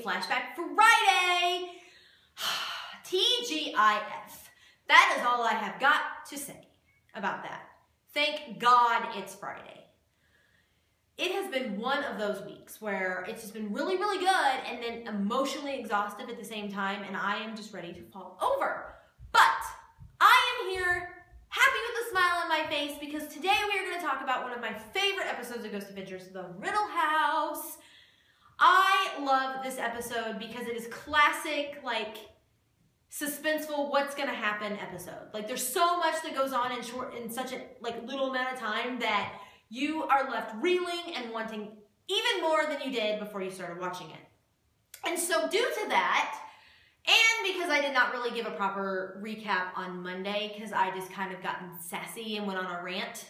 Flashback Friday. TGIF. That is all I have got to say about that. Thank God it's Friday. It has been one of those weeks where it's just been really, really good and then emotionally exhausted at the same time, and I am just ready to fall over. But I am here happy with a smile on my face because today we are going to talk about one of my favorite episodes of Ghost Adventures, the Riddle House. I love this episode because it is classic, like, suspenseful, what's going to happen episode. Like, there's so much that goes on in such a little amount of time that you are left reeling and wanting even more than you did before you started watching it. And so due to that, and because I did not really give a proper recap on Monday because I just kind of gotten sassy and went on a rant,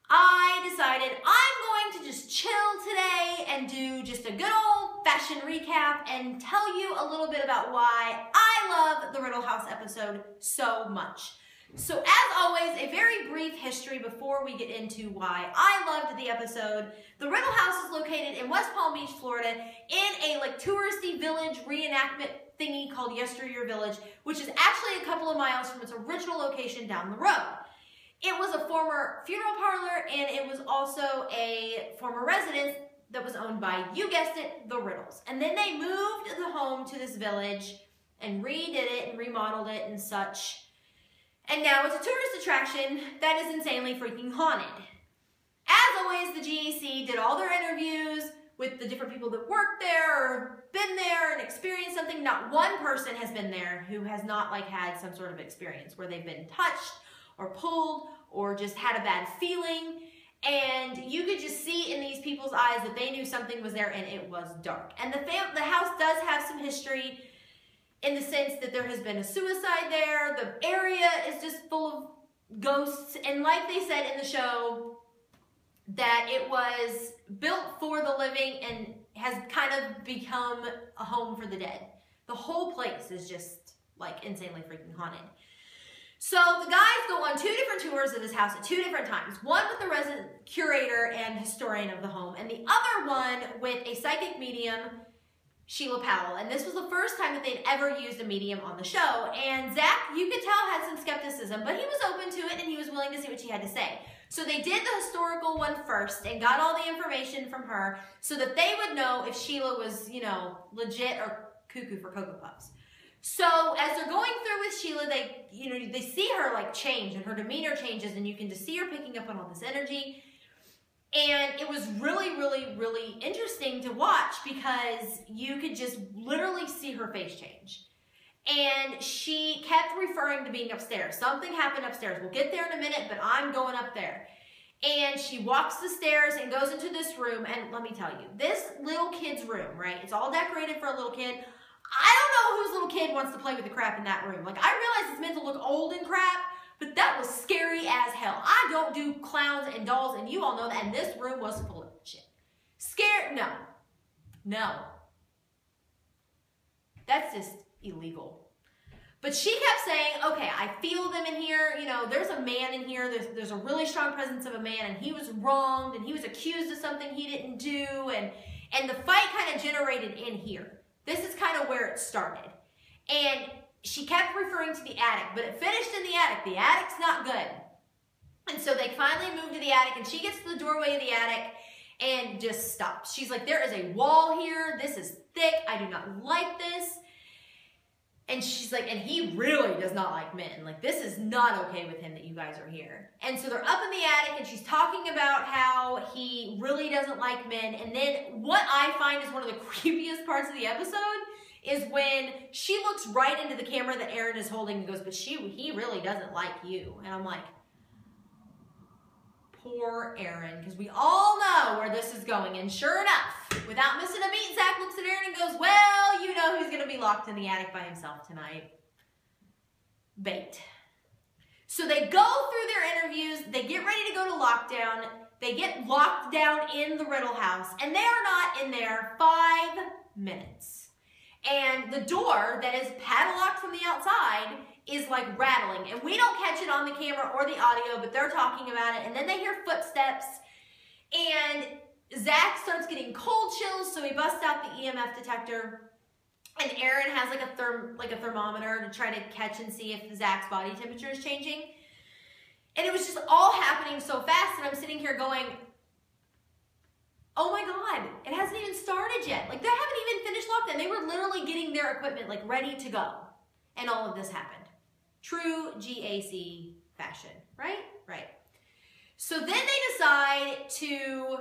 I decided I'm going to just chill today and do just a good old-fashioned recap and tell you a little bit about why I love the Riddle House episode so much. So as always, a very brief history before we get into why I loved the episode. The Riddle House is located in West Palm Beach, Florida, in a touristy village reenactment thingy called Yesteryear Village, which is actually a couple of miles from its original location down the road. It was a former funeral parlor, and it was also a former residence that was owned by, you guessed it, the Riddles. And then they moved the home to this village and redid it and remodeled it and such. And now it's a tourist attraction that is insanely freaking haunted. As always, the GAC did all their interviews with the different people that worked there or been there and experienced something. Not one person has been there who has not had some sort of experience where they've been touched or pulled or just had a bad feeling. And you could just see in these people's eyes that they knew something was there, and it was dark. And the house does have some history in the sense that there has been a suicide there. The area is just full of ghosts. And like they said in the show, that it was built for the living and has kind of become a home for the dead. The whole place is just insanely freaking haunted. So the guys go on 2 different tours of this house at 2 different times. One with the resident curator and historian of the home, and the other one with a psychic medium, Sheila Powell. And this was the first time that they'd ever used a medium on the show. And Zach, you could tell, had some skepticism, but he was open to it and he was willing to see what she had to say. So they did the historical one first and got all the information from her so that they would know if Sheila was, legit or cuckoo for Cocoa Puffs. So as they're going through with Sheila, they see her change and her demeanor changes, and you can just see her picking up on all this energy. And it was really, really, really interesting to watch because you could just literally see her face change. And she kept referring to being upstairs. Something happened upstairs. We'll get there in a minute, but I'm going up there. And she walks the stairs and goes into this room. And let me tell you, this little kid's room, right? It's all decorated for a little kid. I don't know whose little kid wants to play with the crap in that room. I realize it's meant to look old and crap, but that was scary as hell. I don't do clowns and dolls, and you all know that, and this room was full of shit. Scared? No. No. That's just illegal. But she kept saying, okay, I feel them in here. There's a man in here. There's a really strong presence of a man, and he was wronged, and he was accused of something he didn't do, and the fight kind of generated in here. This is kind of where it started. And she kept referring to the attic, but it finished in the attic. The attic's not good. And so they finally moved to the attic, and she gets to the doorway of the attic and just stops. She's like, there is a wall here. This is thick. I do not like this. And she's like, and he really does not like men. This is not okay with him that you guys are here. And so they're up in the attic, and she's talking about how he really doesn't like men. And then what I find is one of the creepiest parts of the episode is when she looks right into the camera that Aaron is holding and goes, but he really doesn't like you. And I'm like, poor Aaron, because we all know where this is going. And sure enough, without missing a beat, Zach looks at Aaron and goes, well, you know who's going to be locked in the attic by himself tonight. Bait. So they go through their interviews. They get ready to go to lockdown. They get locked down in the Riddle House, and they are not in there 5 minutes. And the door that is padlocked from the outside is rattling. And we don't catch it on the camera or the audio, but they're talking about it. And then they hear footsteps. And Zach starts getting cold chills, so he busts out the EMF detector. And Aaron has like a thermometer to try to catch and see if Zach's body temperature is changing. And it was just all happening so fast, and I'm sitting here going, oh my God, it hasn't even started yet. Like, they haven't even finished lockdown. They were literally getting their equipment like ready to go. And all of this happened. True GAC fashion, right? Right. So then they decide to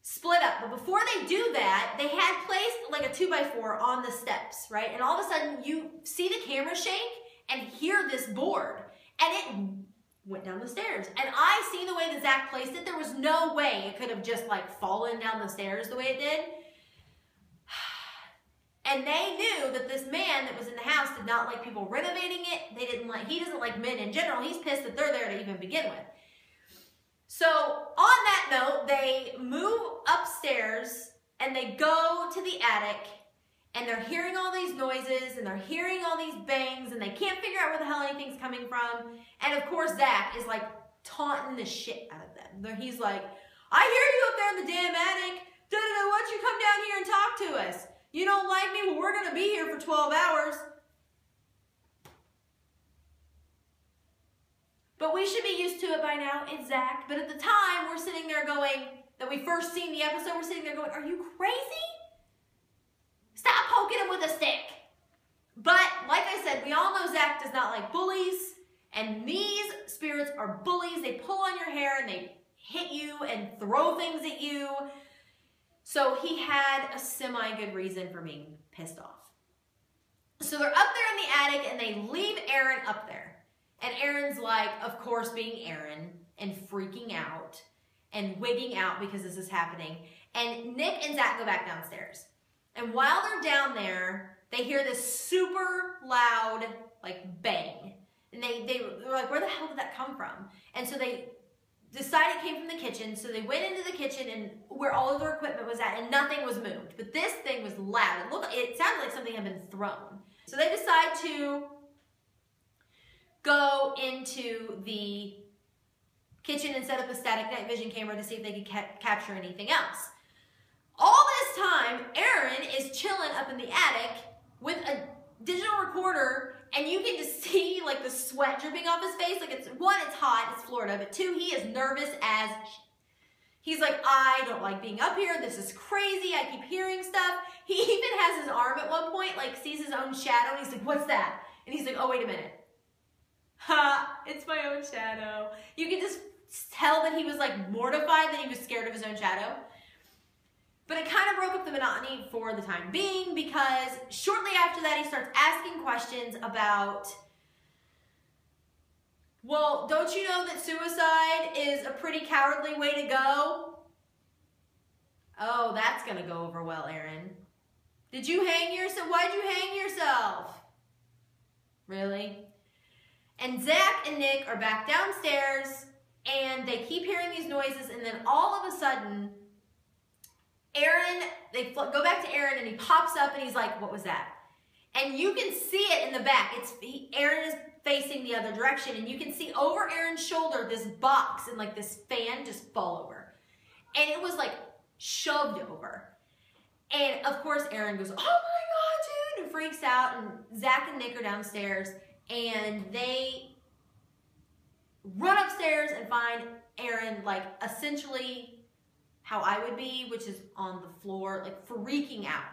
split up. But before they do that, they had placed like a 2x4 on the steps, right? And all of a sudden you see the camera shake and hear this board. And it went down the stairs. And I see the way that Zach placed it. There was no way it could have just like fallen down the stairs the way it did. And they knew that this man that was in the house did not like people renovating it. He doesn't like men in general. He's pissed that they're there to even begin with. So on that note, they move upstairs and they go to the attic, and they're hearing all these noises and they're hearing all these bangs, and they can't figure out where the hell anything's coming from. And of course, Zach is like taunting the shit out of them. He's like, I hear you up there in the damn attic. Why don't you come down here and talk to us? You don't like me? Well, we're going to be here for 12 hours. But we should be used to it by now. It's Zach. But at the time, we're sitting there going, that we first seen the episode, we're sitting there going, are you crazy? Stop poking him with a stick. But like I said, we all know Zach does not like bullies. And these spirits are bullies. They pull on your hair and they hit you and throw things at you. So he had a semi-good reason for being pissed off. So they're up there in the attic and they leave Aaron up there. And Aaron's like, of course, being Aaron and freaking out and wigging out because this is happening. And Nick and Zach go back downstairs. And while they're down there, they hear this super loud, like, bang. And they're like, where the hell did that come from? And so they decided it came from the kitchen, so they went into the kitchen and where all of their equipment was at, and nothing was moved. But this thing was loud. It sounded like something had been thrown. So they decide to go into the kitchen and set up a static night vision camera to see if they could capture anything else. All this time, Aaron is chilling up in the attic with a digital recorder, and you can just see like the sweat dripping off his face. Like, it's hot, it's Florida, but two, he is nervous as shit. He's like, I don't like being up here. This is crazy. I keep hearing stuff. He even has his arm at one point, like sees his own shadow, and he's like, what's that? And he's like, oh, wait a minute. Ha, it's my own shadow. You can just tell that he was like mortified that he was scared of his own shadow. But it kind of broke up the monotony for the time being, because shortly after that, he starts asking questions about, well, don't you know that suicide is a pretty cowardly way to go? Oh, that's going to go over well, Aaron. Did you hang yourself? Why'd you hang yourself? Really? And Zach and Nick are back downstairs, and they keep hearing these noises, and then all of a sudden, they go back to Aaron, and he pops up and he's like, what was that? And you can see it in the back. Aaron is facing the other direction, and you can see over Aaron's shoulder this box and like this fan just fall over. And it was like shoved over. And of course, Aaron goes, oh my God, dude, and freaks out. And Zach and Nick are downstairs, and they run upstairs and find Aaron like essentially how I would be, which is on the floor, like freaking out.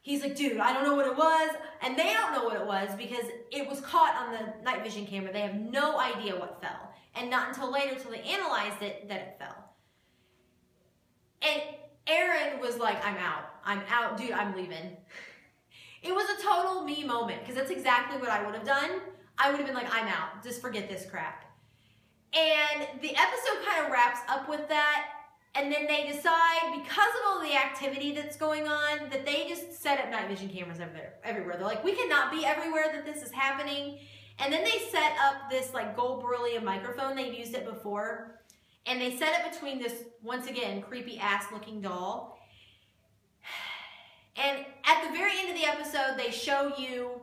He's like, dude, I don't know what it was. And they don't know what it was because it was caught on the night vision camera. They have no idea what fell. And not until later, till they analyzed it, that it fell. And Aaron was like, I'm out, dude, I'm leaving. It was a total me moment, because that's exactly what I would have done. I would have been like, I'm out, just forget this crap. And the episode kind of wraps up with that. And then they decide, because of all the activity that's going on, that they just set up night vision cameras everywhere. They're like, we cannot be everywhere that this is happening. And then they set up this like gold beryllium microphone. They've used it before. And they set it between this, once again, creepy ass looking doll. And at the very end of the episode, they show you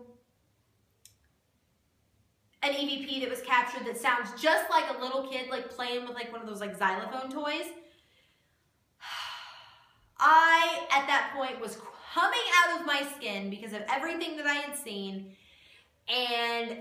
an EVP that was captured that sounds just like a little kid like playing with like one of those like xylophone toys. I, at that point, was coming out of my skin because of everything that I had seen, and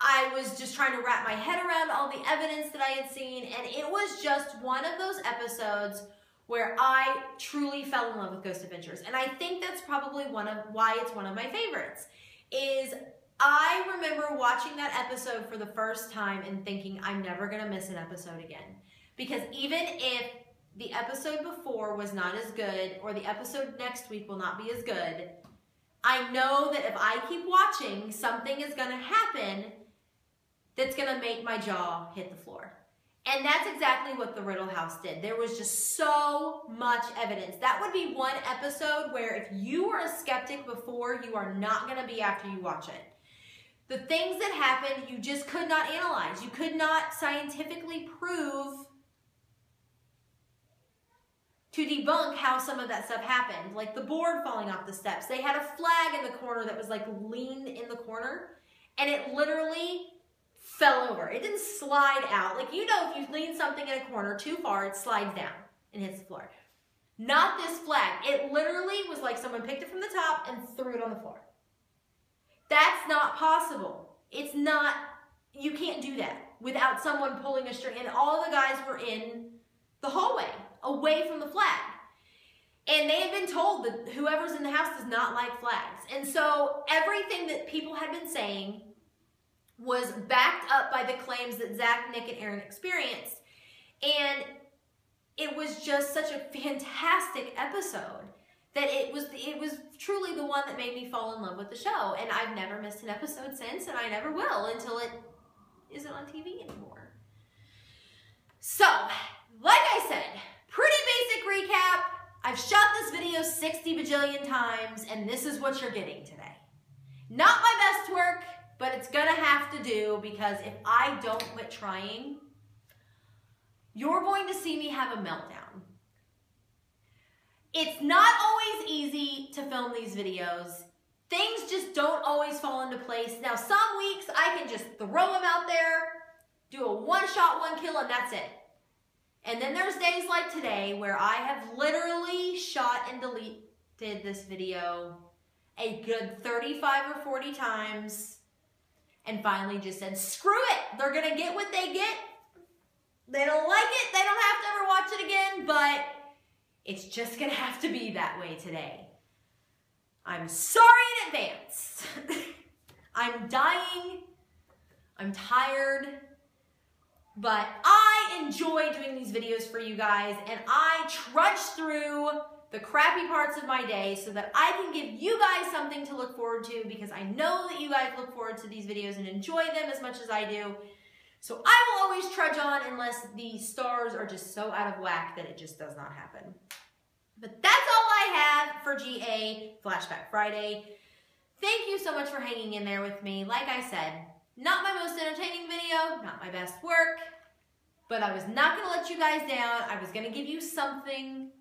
I was just trying to wrap my head around all the evidence that I had seen, and it was just one of those episodes where I truly fell in love with Ghost Adventures. And I think that's probably why it's one of my favorites, is I remember watching that episode for the first time and thinking, I'm never gonna miss an episode again. Because even if the episode before was not as good, or the episode next week will not be as good, I know that if I keep watching, something is gonna happen that's gonna make my jaw hit the floor. And that's exactly what the Riddle House did. There was just so much evidence. That would be one episode where if you were a skeptic before, you are not gonna be after you watch it. The things that happened, you just could not analyze. You could not scientifically prove to debunk how some of that stuff happened. Like the board falling off the steps. They had a flag in the corner that was like leaned in the corner, and it literally fell over. It didn't slide out. Like, you know, if you lean something in a corner too far, it slides down and hits the floor. Not this flag. It literally was like someone picked it from the top and threw it on the floor. That's not possible. It's not, you can't do that without someone pulling a string. And all the guys were in the hallway, away from the flag. And they had been told that whoever's in the house does not like flags. And so everything that people had been saying was backed up by the claims that Zach, Nick, and Aaron experienced. And it was just such a fantastic episode that it was truly the one that made me fall in love with the show. And I've never missed an episode since, and I never will until it isn't on TV anymore. So, like I said, pretty basic recap. I've shot this video 60 bajillion times, and this is what you're getting today. Not my best work, but it's gonna have to do, because if I don't quit trying, you're going to see me have a meltdown. It's not always easy to film these videos. Things just don't always fall into place. Now, some weeks I can just throw them out there, do a one shot, one kill, and that's it. And then there's days like today where I have literally shot and deleted this video a good 35 or 40 times and finally just said, screw it. They're gonna get what they get. They don't like it. They don't have to ever watch it again, but it's just gonna have to be that way today. I'm sorry in advance. I'm dying. I'm tired. But I enjoy doing these videos for you guys, and I trudge through the crappy parts of my day so that I can give you guys something to look forward to, because I know that you guys look forward to these videos and enjoy them as much as I do. So I will always trudge on unless the stars are just so out of whack that it just does not happen. But that's all I have for GA Flashback Friday. Thank you so much for hanging in there with me. Like I said, not my most entertaining video, not my best work, but I was not going to let you guys down. I was going to give you something.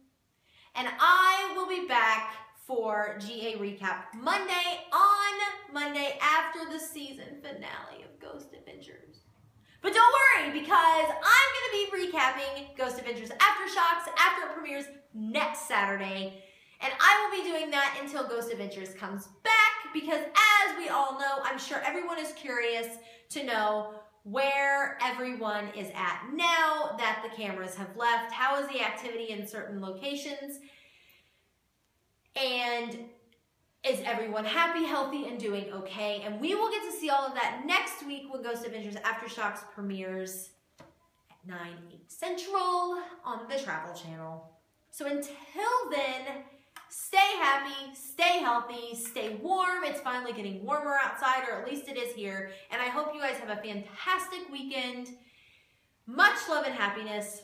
And I will be back for GA Recap Monday after the season finale of Ghost Adventures. But don't worry, because I'm going to be recapping Ghost Adventures Aftershocks after it premieres next Saturday. And I will be doing that until Ghost Adventures comes back, because as we all know, I'm sure everyone is curious to know where everyone is at now that the cameras have left. How is the activity in certain locations? And is everyone happy, healthy, and doing okay? And we will get to see all of that next week when Ghost Adventures Aftershocks premieres at 9, 8 Central on the Travel Channel. So until then, stay happy, stay healthy, stay warm. It's finally getting warmer outside, or at least it is here. And I hope you guys have a fantastic weekend. Much love and happiness.